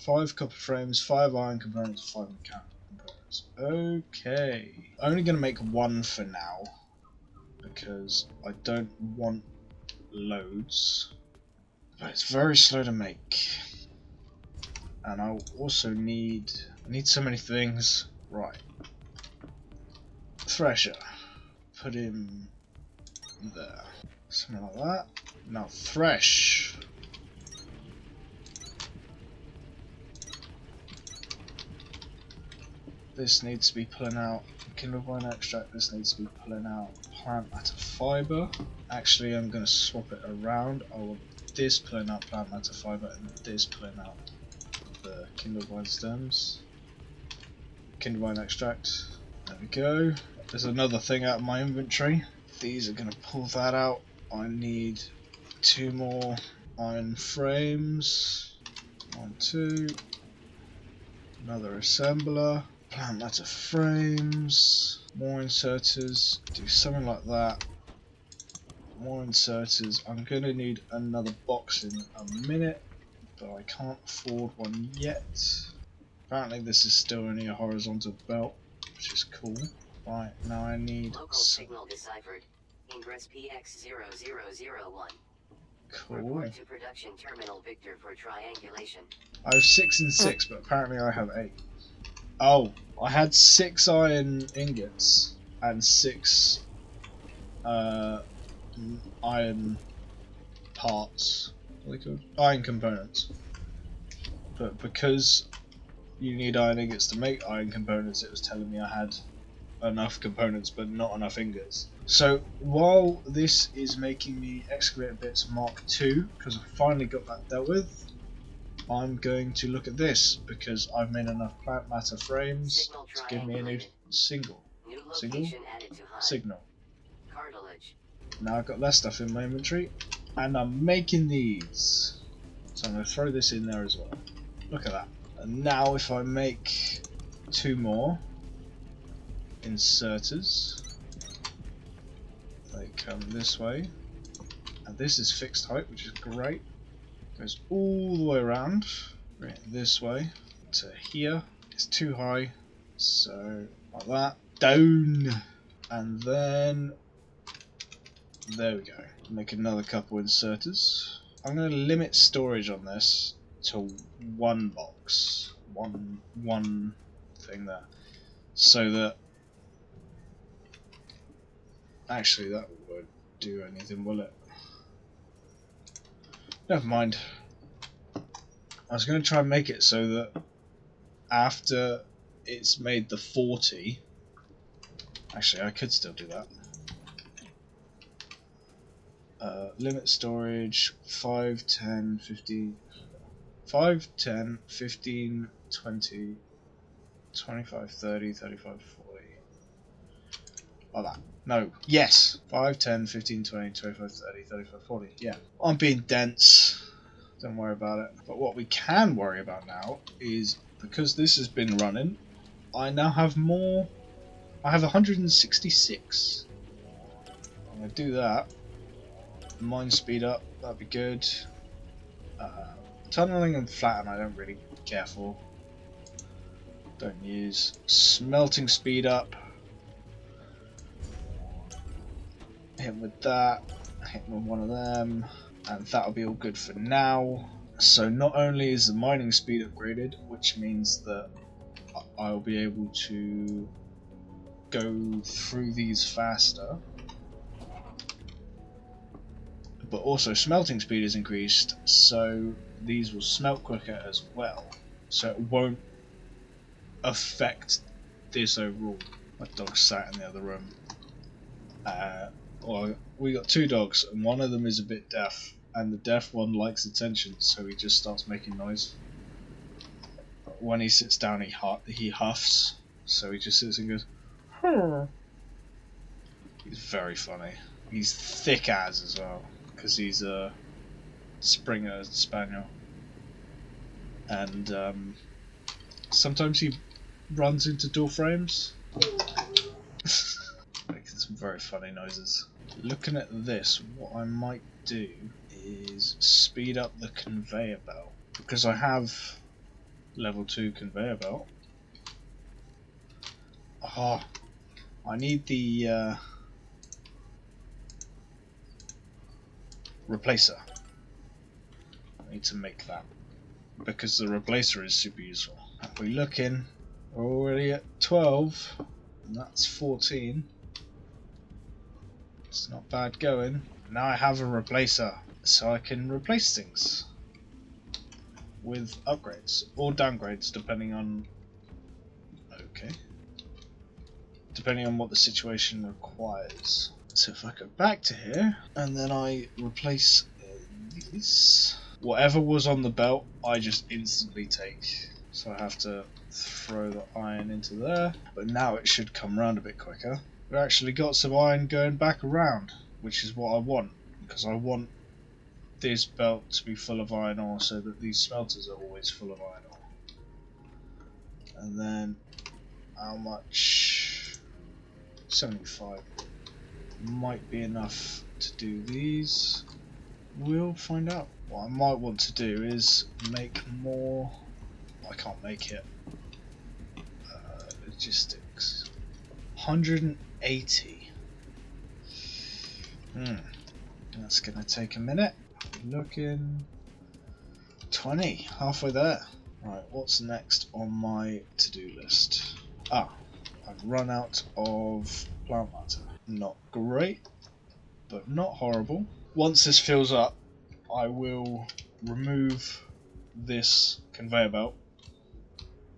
5 copper frames, 5 iron components, 5 mechanical components. Okay. Only going to make 1 for now, because I don't want loads. But it's very slow to make. And I'll also need... I need so many things. Right. Thresher. Put him there. Something like that. Now Thresh. This needs to be pulling out kindle vine extract. This needs to be pulling out plant matter fiber. Actually, I'm going to swap it around. I want this pulling out plant matter fiber and this pulling out the kindle vine stems. Kindle vine extract. There we go. There's another thing out of my inventory. These are going to pull that out. I need 2 more iron frames. 1, 2. Another assembler. Plant matter frames. More inserters. Do something like that. More inserters. I'm going to need another box in a minute, but I can't afford one yet. Apparently this is still only a horizontal belt, which is cool. Right, now I need local signal deciphered. Ingress PX0001. Cool. Report to production terminal Victor for triangulation. I have 6 and 6, but apparently I have 8. Oh, I had 6 iron ingots and 6 iron parts. What are they called? Iron components. But because you need iron ingots to make iron components, it was telling me I had enough components but not enough ingots. So while this is making me excavator bits Mark II, because I finally got that dealt with, I'm going to look at this because I've made enough plant matter frames to give me a new signal. Cartilage. Now I've got less stuff in my inventory, and I'm making these. So I'm going to throw this in there as well. Look at that. And now if I make 2 more inserters, they come this way, and this is fixed height, which is great. Goes all the way around, right this way to here. It's too high, so like that, down, and then there we go. Make another couple inserters. I'm going to limit storage on this to 1 box, one thing there, so that actually that won't do anything, will it? Never mind. I was going to try and make it so that after it's made the 40, actually I could still do that. Limit storage 5, 10, 15, 5, 10, 15, 20, 25, 30, 35, 40. Like that. No. Yes. 5, 10, 15, 20, 25, 30, 35, 40. Yeah. I'm being dense. Don't worry about it. But what we can worry about now is, because this has been running, I now have more. I have 166. I'm going to do that. Mine speed up. That'd be good. Tunneling and flatten I don't really care for. Don't use. Smelting speed up. Hit him with that. Hit him with one of them. And that'll be all good for now. So not only is the mining speed upgraded, which means that I'll be able to go through these faster, but also smelting speed is increased, so these will smelt quicker as well. So it won't affect this overall. My dog sat in the other room. Well, we got 2 dogs, and one of them is a bit deaf, and the deaf one likes attention, so he just starts making noise. When he sits down, he huffs, so he just sits and goes, "Huh." He's very funny. He's thick as well, because he's a Springer Spaniel, and sometimes he runs into door frames. Making some very funny noises. Looking at this, what I might do is speed up the conveyor belt, because I have level 2 conveyor belt. Oh, I need the replacer. I need to make that because the replacer is super useful. If we look in, we're already at 12, and that's 14. It's not bad going. Now I have a replacer, so I can replace things with upgrades or downgrades depending on depending on what the situation requires. So if I go back to here and then I replace these, whatever was on the belt I just instantly take, so I have to throw the iron into there, but now it should come around a bit quicker. We've actually got some iron going back around, which is what I want, because I want this belt to be full of iron ore so that these smelters are always full of iron ore. And then how much? 75 might be enough to do these. We'll find out. What I might want to do is make more. I can't make it. Logistics. 180. That's gonna take a minute. Looking 20, halfway there. Right, what's next on my to-do list? I've run out of plant matter. Not great, but not horrible. Once this fills up, I will remove this conveyor belt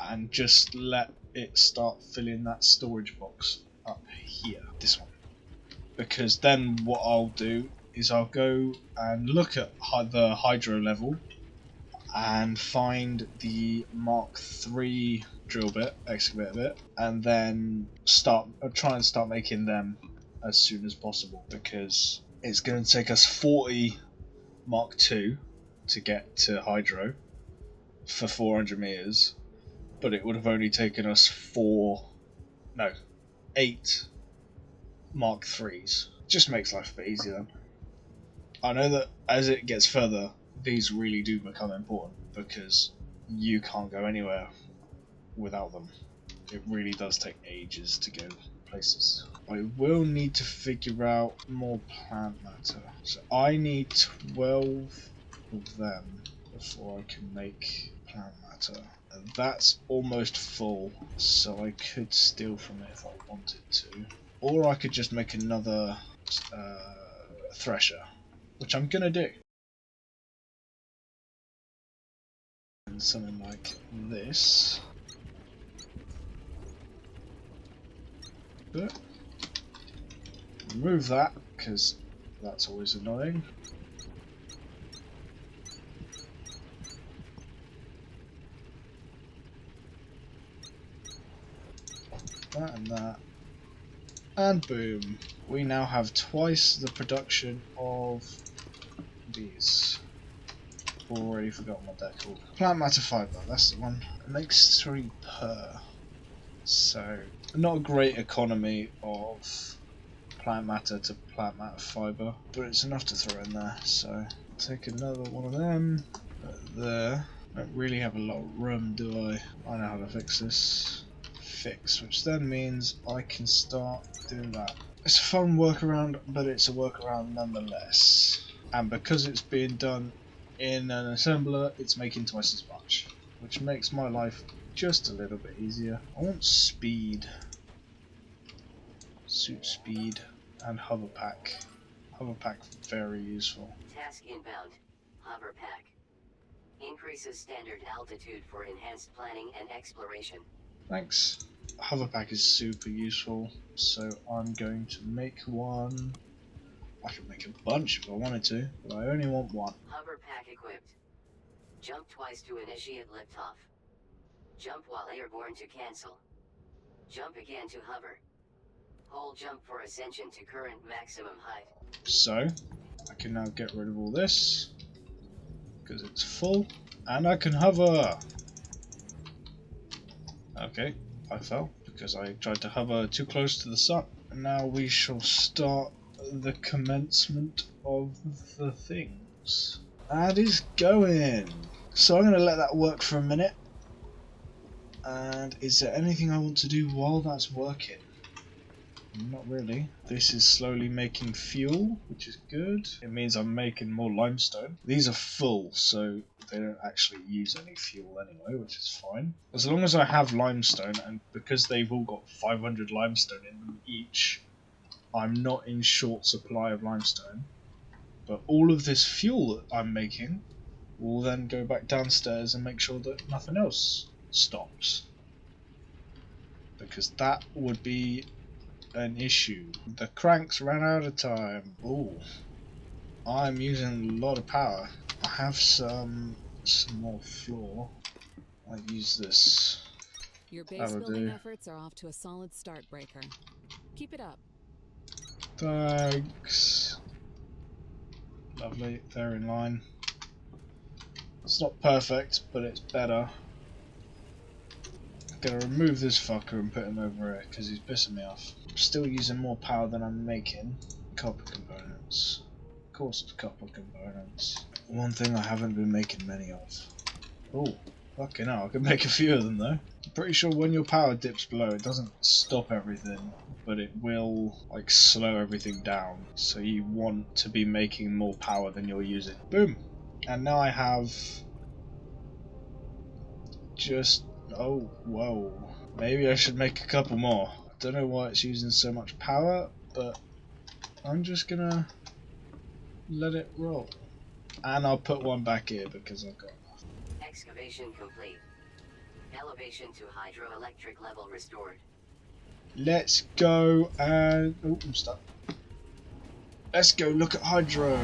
and just let it start filling that storage box up here, this one. Because then what I'll do is I'll go and look at the hydro level and find the Mark III drill bit, excavator bit, and then try and start making them as soon as possible, because it's going to take us 40 Mark II to get to hydro for 400 meters, but it would have only taken us 8 Mark IIIs. Just makes life a bit easier then. I know that as it gets further, these really do become important because you can't go anywhere without them. It really does take ages to go places. I will need to figure out more plant matter. So I need 12 of them before I can make plant matter. And that's almost full, so I could steal from it if I wanted to. Or I could just make another thresher, which I'm gonna do. And something like this. But remove that, because that's always annoying. That and that. And boom. We now have twice the production of these. Already forgotten what they're called. Plant matter fiber, that's the one. It makes 3 per. So, not a great economy of plant matter to plant matter fiber, but it's enough to throw in there. So, take another one of them. Put there. Don't really have a lot of room, do I? I know how to fix this. Fix, which then means I can start doing that. It's a fun workaround, but it's a workaround nonetheless. And because it's being done in an assembler, it's making twice as much, which makes my life just a little bit easier. I want speed, suit speed, and hover pack. Hover pack very useful. Task inbound. Hover pack. Increases standard altitude for enhanced planning and exploration. Thanks. Hover pack is super useful, so I'm going to make one. I could make a bunch if I wanted to, but I only want one. Hover pack equipped. Jump twice to initiate liftoff. Jump while airborne to cancel. Jump again to hover. Hold jump for ascension to current maximum height. So, I can now get rid of all this, because it's full, and I can hover! Okay, I fell, because I tried to hover too close to the sun. And now we shall start the commencement of the things. That is going! So I'm going to let that work for a minute, And is there anything I want to do while that's working? Not really. This is slowly making fuel, which is good. It means I'm making more limestone. These are full, so they don't actually use any fuel anyway, which is fine. As long as I have limestone, and because they've all got 500 limestone in them each, I'm not in short supply of limestone. But all of this fuel that I'm making will then go back downstairs and make sure that nothing else stops. Because that would be an issue. The cranks ran out of time. Ooh, I'm using a lot of power. I have some more floor. I'll use this. Your base That'll building do. efforts are off to a solid start, Breaker. Keep it up. Thanks. Lovely, they're in line. It's not perfect, but it's better. I'm gonna remove this fucker and put him over here because he's pissing me off. I'm still using more power than I'm making. Copper components. Of course it's copper components. One thing I haven't been making many of. Oh, fucking hell, I can make a few of them though. I'm pretty sure when your power dips below, it doesn't stop everything, but it will like slow everything down. So you want to be making more power than you're using. Boom! And now I have just... oh, whoa. Maybe I should make a couple more. I don't know why it's using so much power, but I'm just gonna let it roll. And I'll put one back here because I've got enough. Excavation complete. Elevation to hydroelectric level restored. Let's go and... oh, I'm stuck. Let's go look at hydro.